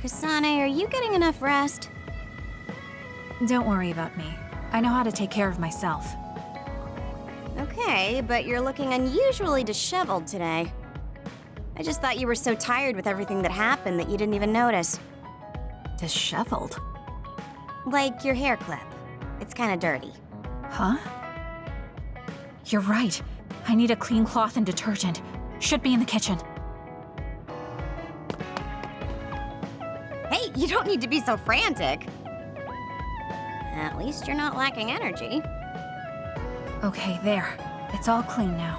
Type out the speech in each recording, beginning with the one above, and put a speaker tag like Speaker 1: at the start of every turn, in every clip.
Speaker 1: Kasane, are you getting enough rest?
Speaker 2: Don't worry about me. I know how to take care of myself.
Speaker 1: Okay, but you're looking unusually disheveled today. I just thought you were so tired with everything that happened that you didn't even notice.
Speaker 2: Disheveled?
Speaker 1: Like your hair clip. It's kinda dirty.
Speaker 2: Huh? You're right. I need a clean cloth and detergent. Should be in the kitchen.
Speaker 1: Hey, you don't need to be so frantic. At least you're not lacking energy.
Speaker 2: Okay, there. It's all clean now.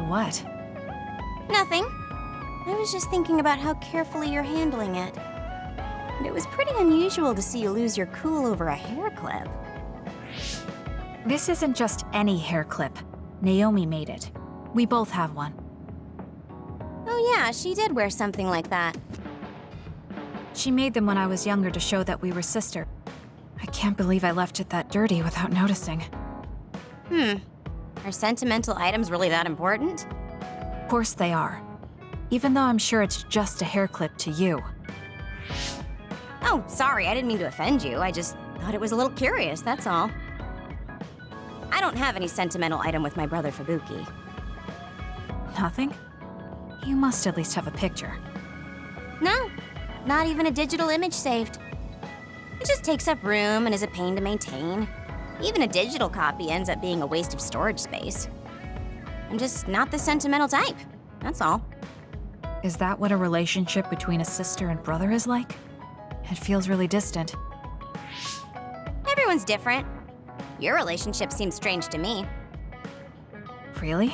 Speaker 2: What?
Speaker 1: Nothing. I was just thinking about how carefully you're handling it. And it was pretty unusual to see you lose your cool over a hair clip.
Speaker 2: This isn't just any hair clip. Naomi made it. We both have one.
Speaker 1: Oh yeah, she did wear something like that.
Speaker 2: She made them when I was younger to show that we were sisters. I can't believe I left it that dirty without noticing.
Speaker 1: Are sentimental items really that important?
Speaker 2: Of course they are. Even though I'm sure it's just a hair clip to you.
Speaker 1: Oh, sorry, I didn't mean to offend you. I just thought it was a little curious, that's all. I don't have any sentimental item with my brother Fubuki.
Speaker 2: Nothing? You must at least have a picture.
Speaker 1: No, not even a digital image saved. It just takes up room and is a pain to maintain. Even a digital copy ends up being a waste of storage space. I'm just not the sentimental type, that's all.
Speaker 2: Is that what a relationship between a sister and brother is like? It feels really distant.
Speaker 1: Everyone's different. Your relationship seems strange to me.
Speaker 2: Really?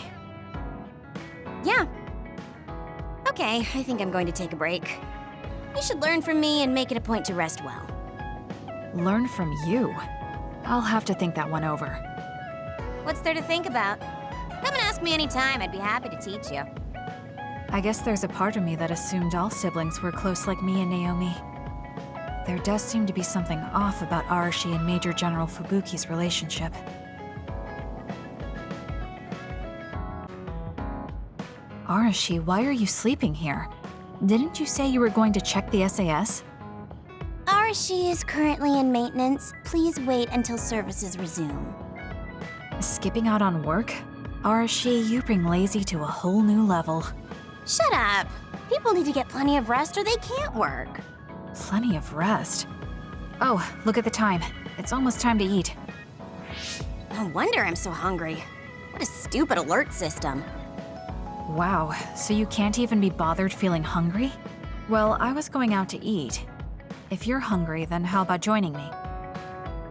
Speaker 1: Yeah. Okay, I think I'm going to take a break. You should learn from me and make it a point to rest well.
Speaker 2: Learn from you? I'll have to think that one over.
Speaker 1: What's there to think about? Come and ask me anytime, I'd be happy to teach you.
Speaker 2: I guess there's a part of me that assumed all siblings were close like me and Naomi. There does seem to be something off about Arashi and Major General Fubuki's relationship. Arashi, why are you sleeping here? Didn't you say you were going to check the SAS?
Speaker 1: Arashi is currently in maintenance. Please wait until services resume.
Speaker 2: Skipping out on work? Arashi, you bring lazy to a whole new level.
Speaker 1: Shut up! People need to get plenty of rest or they can't work.
Speaker 2: Plenty of rest? Oh, look at the time. It's almost time to eat.
Speaker 1: No wonder I'm so hungry. What a stupid alert system.
Speaker 2: Wow, so you can't even be bothered feeling hungry? Well, I was going out to eat. If you're hungry, then how about joining me?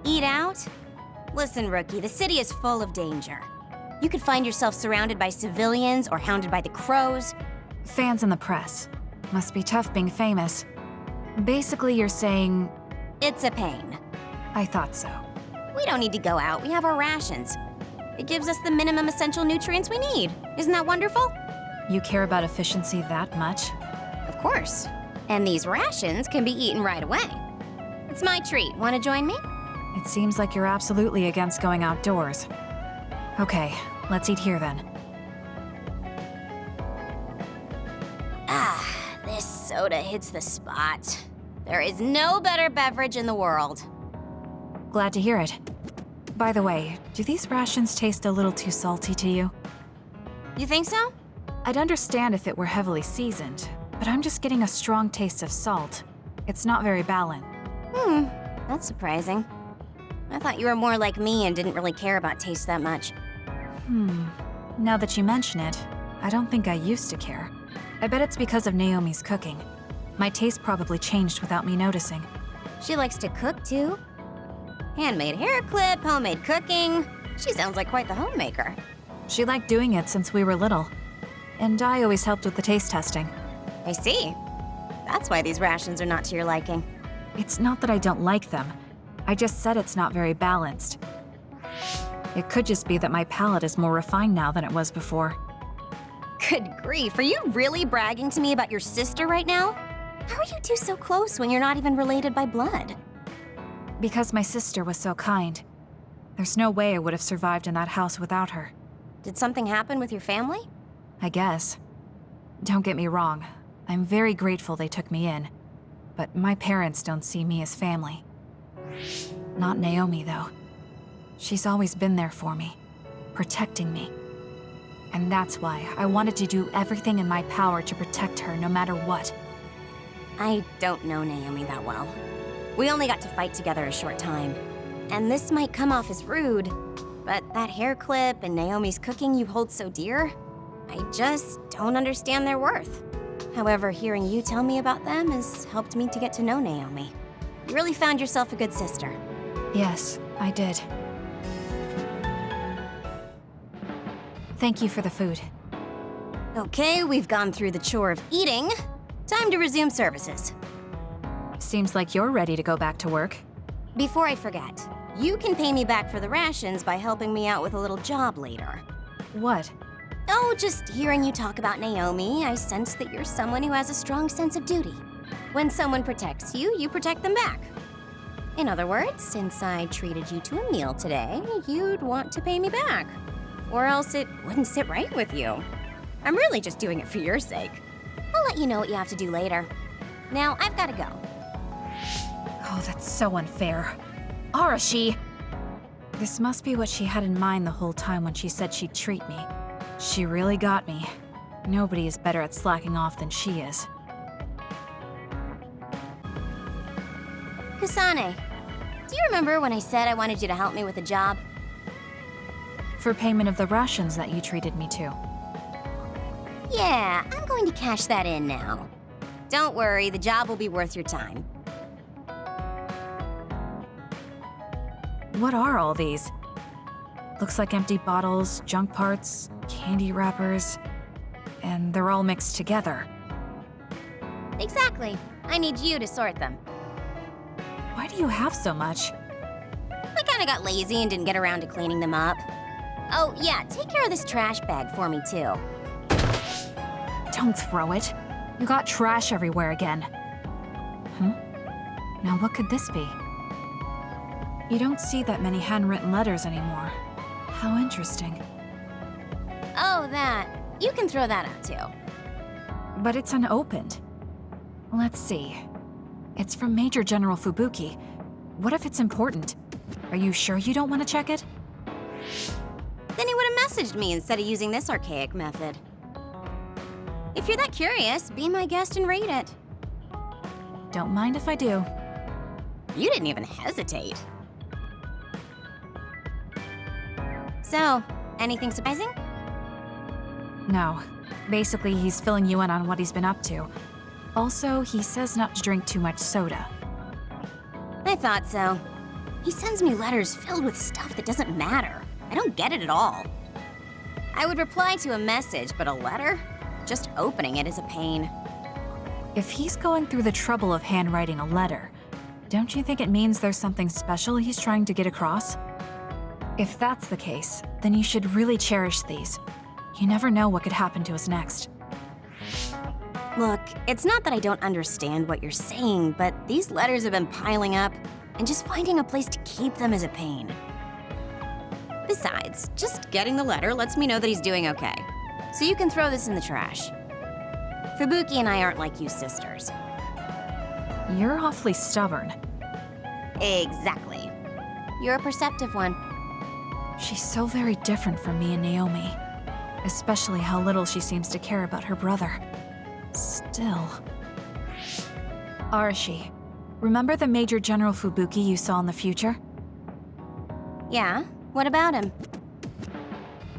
Speaker 1: Eat out? Listen, Rookie, the city is full of danger. You could find yourself surrounded by civilians or hounded by the crows.
Speaker 2: Fans in the press. Must be tough being famous. Basically, you're saying...
Speaker 1: It's a pain.
Speaker 2: I thought so.
Speaker 1: We don't need to go out, we have our rations. It gives us the minimum essential nutrients we need. Isn't that wonderful?
Speaker 2: You care about efficiency that much?
Speaker 1: Of course. And these rations can be eaten right away. It's my treat. Want to join me?
Speaker 2: It seems like you're absolutely against going outdoors. Okay, let's eat here then.
Speaker 1: Ah, this soda hits the spot. There is no better beverage in the world.
Speaker 2: Glad to hear it. By the way, do these rations taste a little too salty to you?
Speaker 1: You think so?
Speaker 2: I'd understand if it were heavily seasoned, but I'm just getting a strong taste of salt. It's not very balanced.
Speaker 1: That's surprising. I thought you were more like me and didn't really care about taste that much.
Speaker 2: Now that you mention it, I don't think I used to care. I bet it's because of Naomi's cooking. My taste probably changed without me noticing.
Speaker 1: She likes to cook too. Handmade hair clip, homemade cooking. She sounds like quite the homemaker.
Speaker 2: She liked doing it since we were little. And I always helped with the taste testing.
Speaker 1: I see. That's why these rations are not to your liking.
Speaker 2: It's not that I don't like them. I just said it's not very balanced. It could just be that my palate is more refined now than it was before.
Speaker 1: Good grief, are you really bragging to me about your sister right now? How are you two so close when you're not even related by blood?
Speaker 2: Because my sister was so kind. There's no way I would have survived in that house without her.
Speaker 1: Did something happen with your family?
Speaker 2: I guess. Don't get me wrong. I'm very grateful they took me in, but my parents don't see me as family. Not Naomi, though. She's always been there for me, protecting me. And that's why I wanted to do everything in my power to protect her no matter what.
Speaker 1: I don't know Naomi that well. We only got to fight together a short time. And this might come off as rude, but that hair clip and Naomi's cooking you hold so dear, I just don't understand their worth. However, hearing you tell me about them has helped me to get to know Naomi. You really found yourself a good sister.
Speaker 2: Yes, I did. Thank you for the food.
Speaker 1: Okay, we've gone through the chore of eating. Time to resume services.
Speaker 2: Seems like you're ready to go back to work.
Speaker 1: Before I forget, you can pay me back for the rations by helping me out with a little job later.
Speaker 2: What?
Speaker 1: Oh, just hearing you talk about Naomi, I sense that you're someone who has a strong sense of duty. When someone protects you, you protect them back. In other words, since I treated you to a meal today, you'd want to pay me back. Or else it wouldn't sit right with you. I'm really just doing it for your sake. I'll let you know what you have to do later. Now, I've gotta go.
Speaker 2: Oh, that's so unfair. Arashi! This must be what she had in mind the whole time when she said she'd treat me. She really got me. Nobody is better at slacking off than she is.
Speaker 1: Kasane, do you remember when I said I wanted you to help me with a job?
Speaker 2: For payment of the rations that you treated me to.
Speaker 1: Yeah, I'm going to cash that in now. Don't worry, the job will be worth your time.
Speaker 2: What are all these? Looks like empty bottles, junk parts, candy wrappers, and they're all mixed together.
Speaker 1: Exactly. I need you to sort them.
Speaker 2: Why do you have so much?
Speaker 1: I kinda got lazy and didn't get around to cleaning them up. Oh, yeah, take care of this trash bag for me, too.
Speaker 2: Don't throw it. You got trash everywhere again. Now what could this be? You don't see that many handwritten letters anymore. How interesting.
Speaker 1: Oh, that. You can throw that out, too.
Speaker 2: But it's unopened. Let's see. It's from Major General Fubuki. What if it's important? Are you sure you don't want to check it?
Speaker 1: Then he would have messaged me instead of using this archaic method. If you're that curious, be my guest and read it.
Speaker 2: Don't mind if I do.
Speaker 1: You didn't even hesitate. So, anything surprising?
Speaker 2: No. Basically, he's filling you in on what he's been up to. Also, he says not to drink too much soda.
Speaker 1: I thought so. He sends me letters filled with stuff that doesn't matter. I don't get it at all. I would reply to a message, but a letter? Just opening it is a pain.
Speaker 2: If he's going through the trouble of handwriting a letter, don't you think it means there's something special he's trying to get across? If that's the case, then you should really cherish these. You never know what could happen to us next.
Speaker 1: Look, it's not that I don't understand what you're saying, but these letters have been piling up, and just finding a place to keep them is a pain. Besides, just getting the letter lets me know that he's doing okay. So you can throw this in the trash. Fubuki and I aren't like you sisters.
Speaker 2: You're awfully stubborn.
Speaker 1: Exactly. You're a perceptive one.
Speaker 2: She's so very different from me and Naomi. Especially how little she seems to care about her brother. Still... Arashi, remember the Major General Fubuki you saw in the future?
Speaker 1: Yeah? What about him?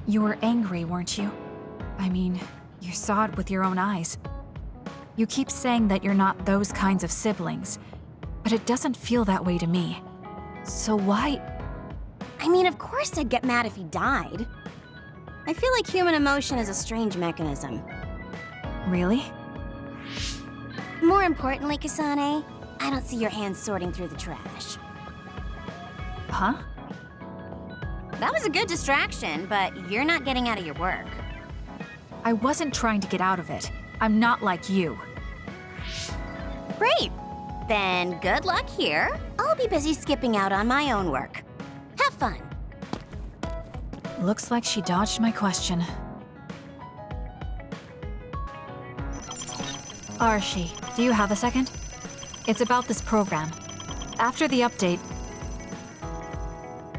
Speaker 2: You were angry, weren't you? I mean, you saw it with your own eyes. You keep saying that you're not those kinds of siblings, but it doesn't feel that way to me. So why...
Speaker 1: I mean, of course I'd get mad if he died. I feel like human emotion is a strange mechanism.
Speaker 2: Really?
Speaker 1: More importantly, Kasane, I don't see your hands sorting through the trash.
Speaker 2: Huh?
Speaker 1: That was a good distraction, but you're not getting out of your work.
Speaker 2: I wasn't trying to get out of it. I'm not like you.
Speaker 1: Great. Then good luck here. I'll be busy skipping out on my own work. Have fun.
Speaker 2: Looks like she dodged my question. Arashi, do you have a second? It's about this program. After the update...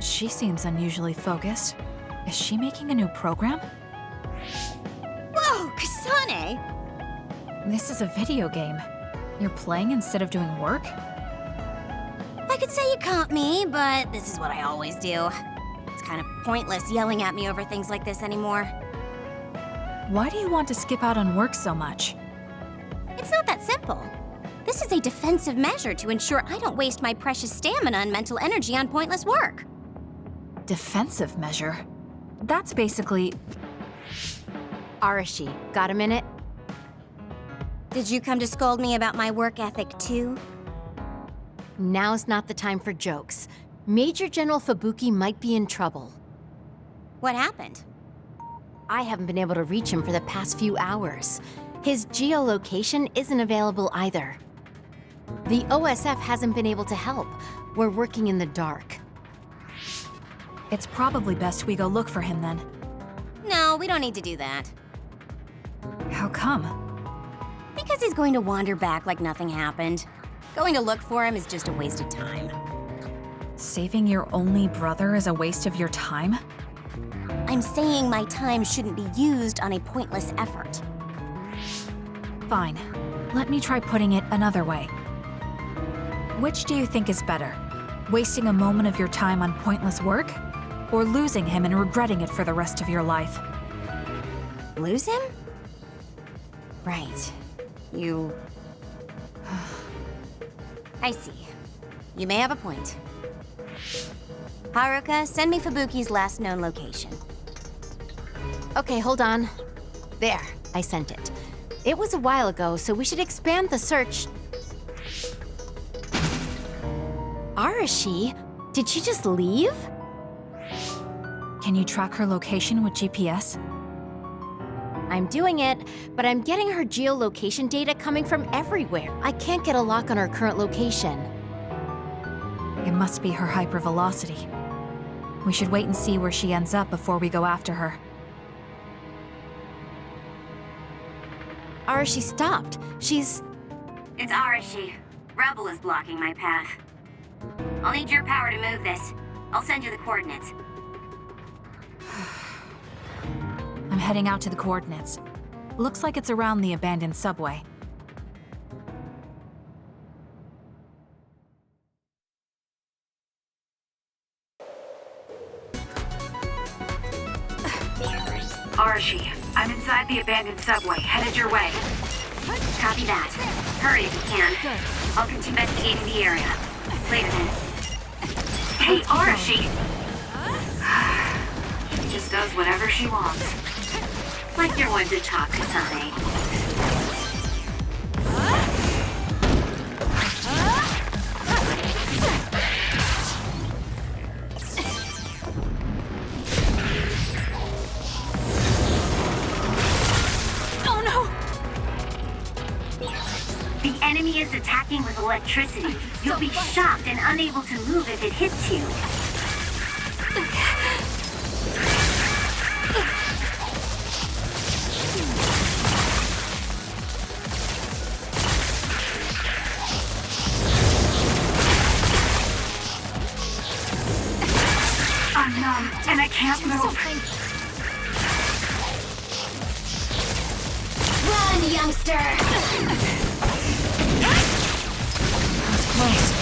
Speaker 2: She seems unusually focused. Is she making a new program?
Speaker 1: Whoa, Kasane!
Speaker 2: This is a video game. You're playing instead of doing work?
Speaker 1: I could say you caught me, but this is what I always do. It's kind of pointless yelling at me over things like this anymore.
Speaker 2: Why do you want to skip out on work so much?
Speaker 1: It's not that simple. This is a defensive measure to ensure I don't waste my precious stamina and mental energy on pointless work.
Speaker 2: Defensive measure? That's basically...
Speaker 3: Arashi, got a minute?
Speaker 1: Did you come to scold me about my work ethic too?
Speaker 3: Now's not the time for jokes. Major General Fubuki might be in trouble.
Speaker 1: What happened?
Speaker 3: I haven't been able to reach him for the past few hours. His geolocation isn't available either. The OSF hasn't been able to help. We're working in the dark.
Speaker 2: It's probably best we go look for him then.
Speaker 1: No, we don't need to do that.
Speaker 2: How come?
Speaker 1: Because he's going to wander back like nothing happened. Going to look for him is just a waste of time.
Speaker 2: Saving your only brother is a waste of your time?
Speaker 1: I'm saying my time shouldn't be used on a pointless effort.
Speaker 2: Fine. Let me try putting it another way. Which do you think is better? Wasting a moment of your time on pointless work? Or losing him and regretting it for the rest of your life?
Speaker 1: Lose him? Right. You... I see. You may have a point. Haruka, send me Fubuki's last known location.
Speaker 3: Okay, hold on. There, I sent it. It was a while ago, so we should expand the search. Arashi? Did she just leave?
Speaker 2: Can you track her location with GPS?
Speaker 3: I'm doing it, but I'm getting her geolocation data coming from everywhere. I can't get a lock on her current location.
Speaker 2: It must be her hypervelocity. We should wait and see where she ends up before we go after her.
Speaker 3: Arashi stopped. She's...
Speaker 1: It's Arashi. Rebel is blocking my path. I'll need your power to move this. I'll send you the coordinates.
Speaker 2: I'm heading out to the coordinates. Looks like it's around the abandoned subway.
Speaker 4: Arashi, I'm inside the abandoned subway, headed your way.
Speaker 1: Copy that. Hurry if you can. I'll continue investigating the area. Later then.
Speaker 4: Hey, Arashi! She just does whatever she wants.
Speaker 1: Like you're one to talk, Kasane.
Speaker 4: The enemy is attacking with electricity. You'll be shocked and unable to move if it hits you. I'm numb, and I can't move.
Speaker 1: Run, youngster!
Speaker 2: That's close.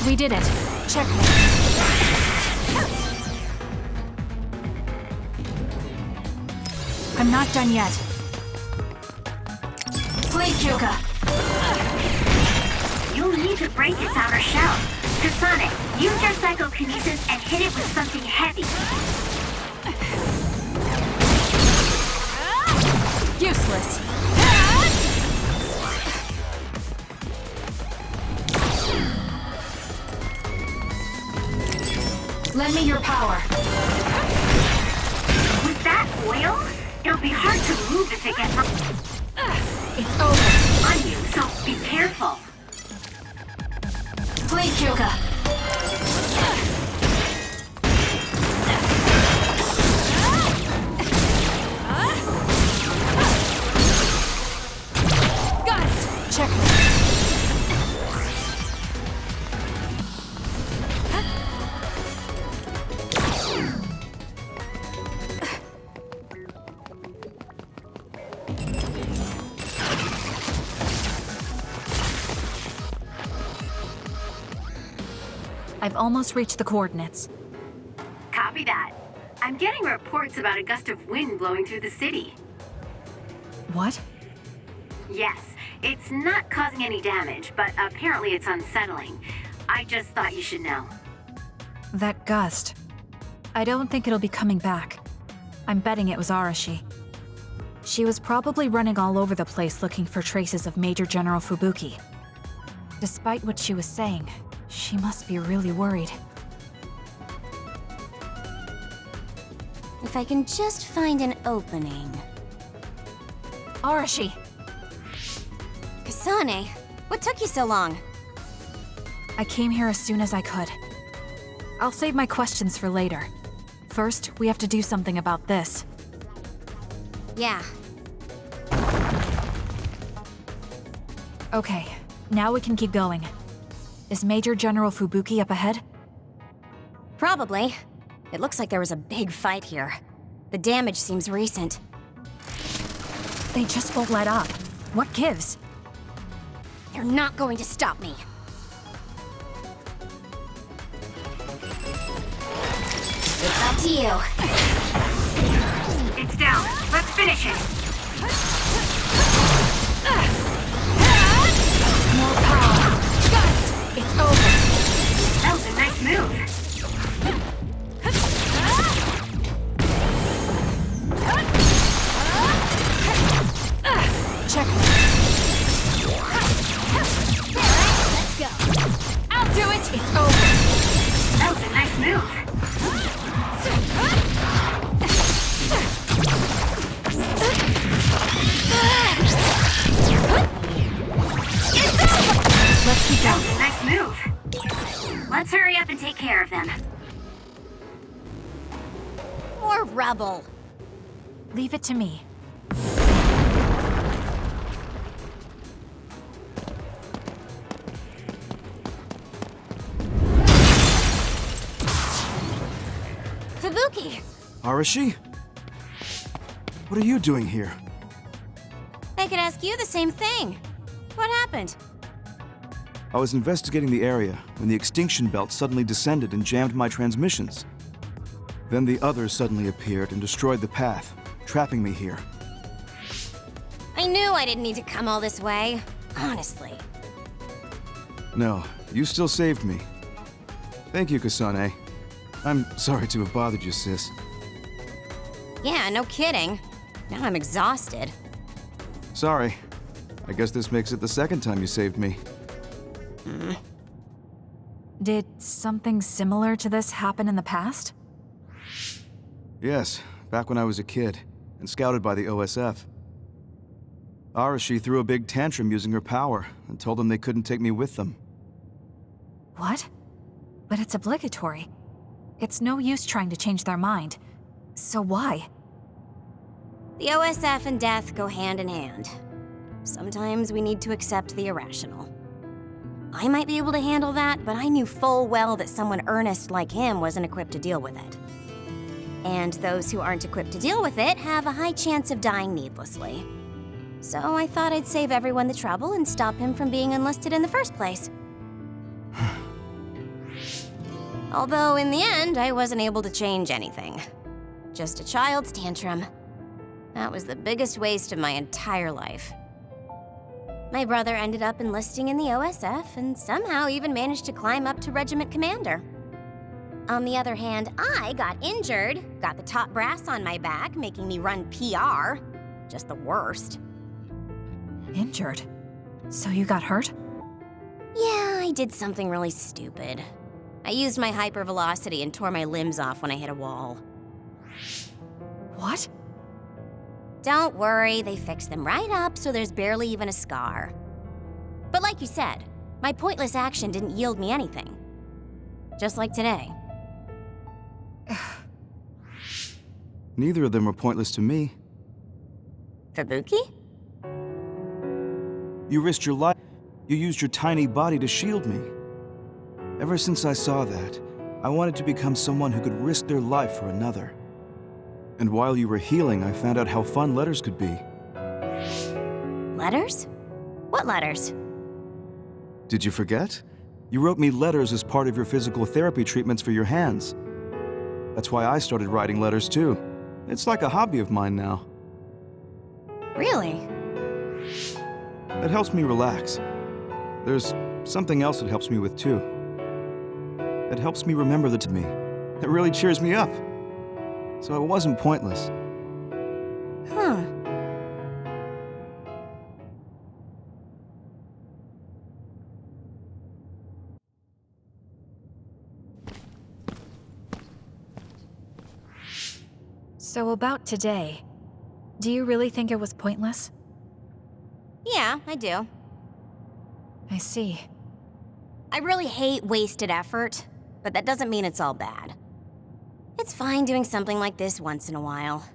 Speaker 2: We did it. Checkmate. I'm not done yet.
Speaker 1: Please, Joker.
Speaker 4: You'll need to break its outer shell. Kasane, use your psychokinesis and hit it with something heavy.
Speaker 2: Useless. Lend me your power.
Speaker 4: With that oil, it'll be hard to move if it gets
Speaker 2: It's over.
Speaker 4: on you, so be careful.
Speaker 2: Please, Kyoka. Got it. Check. I've almost reached the coordinates.
Speaker 4: Copy that. I'm getting reports about a gust of wind blowing through the city.
Speaker 2: What?
Speaker 4: Yes, it's not causing any damage, but apparently it's unsettling. I just thought you should know.
Speaker 2: That gust. I don't think it'll be coming back. I'm betting it was Arashi. She was probably running all over the place looking for traces of Major General Fubuki. Despite what she was saying, she must be really worried.
Speaker 1: If I can just find an opening.
Speaker 2: Arashi!
Speaker 1: Kasane, what took you so long?
Speaker 2: I came here as soon as I could. I'll save my questions for later. First, we have to do something about this.
Speaker 1: Yeah.
Speaker 2: Okay, now we can keep going. Is Major General Fubuki up ahead?
Speaker 1: Probably. It looks like there was a big fight here. The damage seems recent.
Speaker 2: They just won't let up. What gives?
Speaker 1: They're not going to stop me. It's up to you.
Speaker 4: It's down. Let's finish it.
Speaker 2: More power. Got it! It's over.
Speaker 4: That was a nice move.
Speaker 2: Check.
Speaker 1: Let's go.
Speaker 2: I'll do it! It's over.
Speaker 4: That was a nice move.
Speaker 2: Let's keep
Speaker 4: That
Speaker 2: going.
Speaker 4: was a nice move. Let's hurry up and take care of them.
Speaker 1: More rubble.
Speaker 2: Leave it to me.
Speaker 1: Fubuki!
Speaker 5: Arashi? What are you doing here?
Speaker 1: I could ask you the same thing. What happened?
Speaker 5: I was investigating the area when the extinction belt suddenly descended and jammed my transmissions. Then the others suddenly appeared and destroyed the path, trapping me here.
Speaker 1: I knew I didn't need to come all this way. Honestly.
Speaker 5: No, you still saved me. Thank you, Kasane. I'm sorry to have bothered you, sis.
Speaker 1: Yeah, no kidding. Now I'm exhausted.
Speaker 5: Sorry. I guess this makes it the second time you saved me.
Speaker 2: Did something similar to this happen in the past?
Speaker 5: Yes, back when I was a kid, and scouted by the OSF. Arashi threw a big tantrum using her power, and told them they couldn't take me with them.
Speaker 2: What? But it's obligatory. It's no use trying to change their mind. So why?
Speaker 1: The OSF and death go hand in hand. Sometimes we need to accept the irrational. I might be able to handle that, but I knew full well that someone earnest like him wasn't equipped to deal with it. And those who aren't equipped to deal with it have a high chance of dying needlessly. So I thought I'd save everyone the trouble and stop him from being enlisted in the first place. Although in the end, I wasn't able to change anything. Just a child's tantrum. That was the biggest waste of my entire life. My brother ended up enlisting in the OSF and somehow even managed to climb up to regiment commander. On the other hand, I got injured, got the top brass on my back, making me run PR. Just the worst.
Speaker 2: Injured? So you got hurt?
Speaker 1: Yeah, I did something really stupid. I used my hypervelocity and tore my limbs off when I hit a wall.
Speaker 2: What?
Speaker 1: Don't worry, they fixed them right up so there's barely even a scar. But like you said, my pointless action didn't yield me anything. Just like today.
Speaker 5: Neither of them were pointless to me.
Speaker 1: Fubuki?
Speaker 5: You risked your life. You used your tiny body to shield me. Ever since I saw that, I wanted to become someone who could risk their life for another. And while you were healing, I found out how fun letters could be.
Speaker 1: Letters? What letters?
Speaker 5: Did you forget? You wrote me letters as part of your physical therapy treatments for your hands. That's why I started writing letters too. It's like a hobby of mine now.
Speaker 1: Really?
Speaker 5: It helps me relax. There's something else it helps me with too. It helps me remember that to me. It really cheers me up. So it wasn't pointless.
Speaker 1: Huh.
Speaker 2: So about today, do you really think it was pointless?
Speaker 1: Yeah, I do.
Speaker 2: I see.
Speaker 1: I really hate wasted effort, but that doesn't mean it's all bad. It's fine doing something like this once in a while.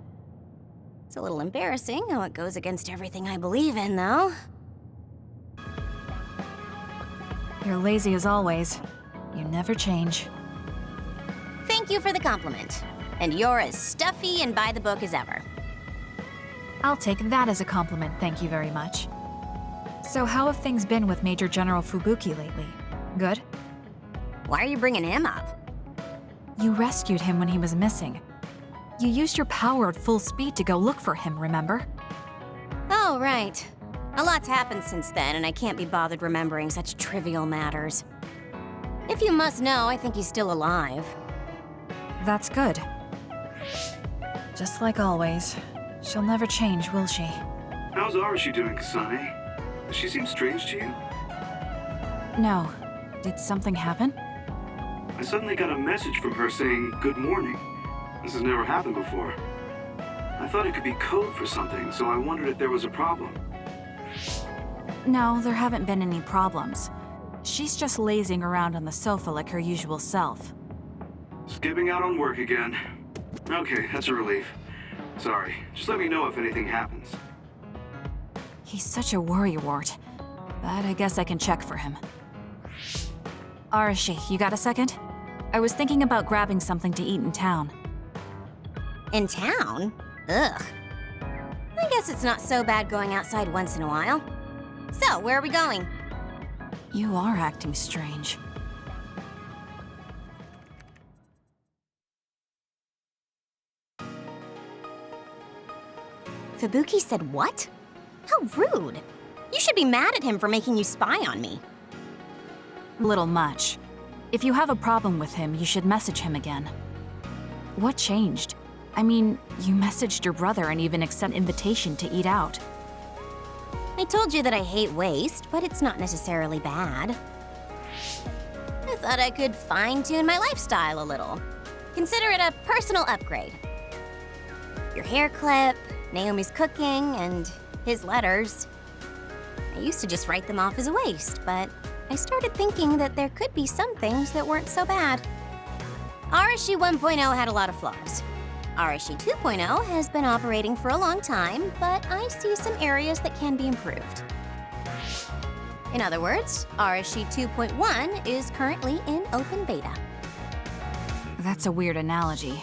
Speaker 1: It's a little embarrassing how it goes against everything I believe in, though.
Speaker 2: You're lazy as always. You never change.
Speaker 1: Thank you for the compliment. And you're as stuffy and by the book as ever.
Speaker 2: I'll take that as a compliment, thank you very much. So how have things been with Major General Fubuki lately? Good?
Speaker 1: Why are you bringing him up?
Speaker 2: You rescued him when he was missing. You used your power at full speed to go look for him, remember?
Speaker 1: Oh, right. A lot's happened since then, and I can't be bothered remembering such trivial matters. If you must know, I think he's still alive.
Speaker 2: That's good. Just like always. She'll never change, will she?
Speaker 5: How's Arashi doing, Kasane? Does she seem strange to you?
Speaker 2: No. Did something happen?
Speaker 5: I suddenly got a message from her saying, "Good morning." This has never happened before. I thought it could be code for something, so I wondered if there was a problem.
Speaker 2: No, there haven't been any problems. She's just lazing around on the sofa like her usual self.
Speaker 5: Skipping out on work again. Okay, that's a relief. Sorry, just let me know if anything happens.
Speaker 2: He's such a worrywart, but I guess I can check for him. Arashi, you got a second? I was thinking about grabbing something to eat in town.
Speaker 1: In town? Ugh. I guess it's not so bad going outside once in a while. So, where are we going?
Speaker 2: You are acting strange.
Speaker 1: Fubuki said what? How rude. You should be mad at him for making you spy on me.
Speaker 2: Little much. If you have a problem with him, you should message him again. What changed? I mean, you messaged your brother and even accepted an invitation to eat out.
Speaker 1: I told you that I hate waste, but it's not necessarily bad. I thought I could fine-tune my lifestyle a little. Consider it a personal upgrade. Your hair clip, Naomi's cooking, and his letters. I used to just write them off as a waste, but I started thinking that there could be some things that weren't so bad. Arashi 1.0 had a lot of flaws. Arashi 2.0 has been operating for a long time, but I see some areas that can be improved. In other words, Arashi 2.1 is currently in open beta.
Speaker 2: That's a weird analogy.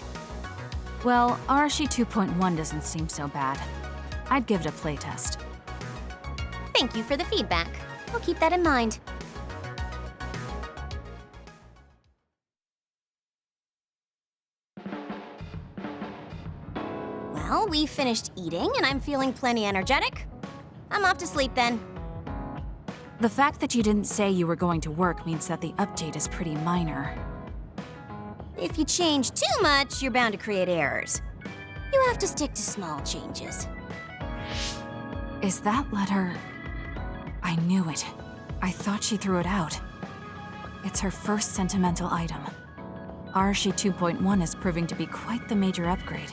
Speaker 2: Well, Arashi 2.1 doesn't seem so bad. I'd give it a playtest.
Speaker 1: Thank you for the feedback. I'll keep that in mind. Well, we finished eating and I'm feeling plenty energetic. I'm off to sleep then.
Speaker 2: The fact that you didn't say you were going to work means that the update is pretty minor.
Speaker 1: If you change too much, you're bound to create errors. You have to stick to small changes.
Speaker 2: Is that letter... I knew it. I thought she threw it out. It's her first sentimental item. Arashi 2.1 is proving to be quite the major upgrade.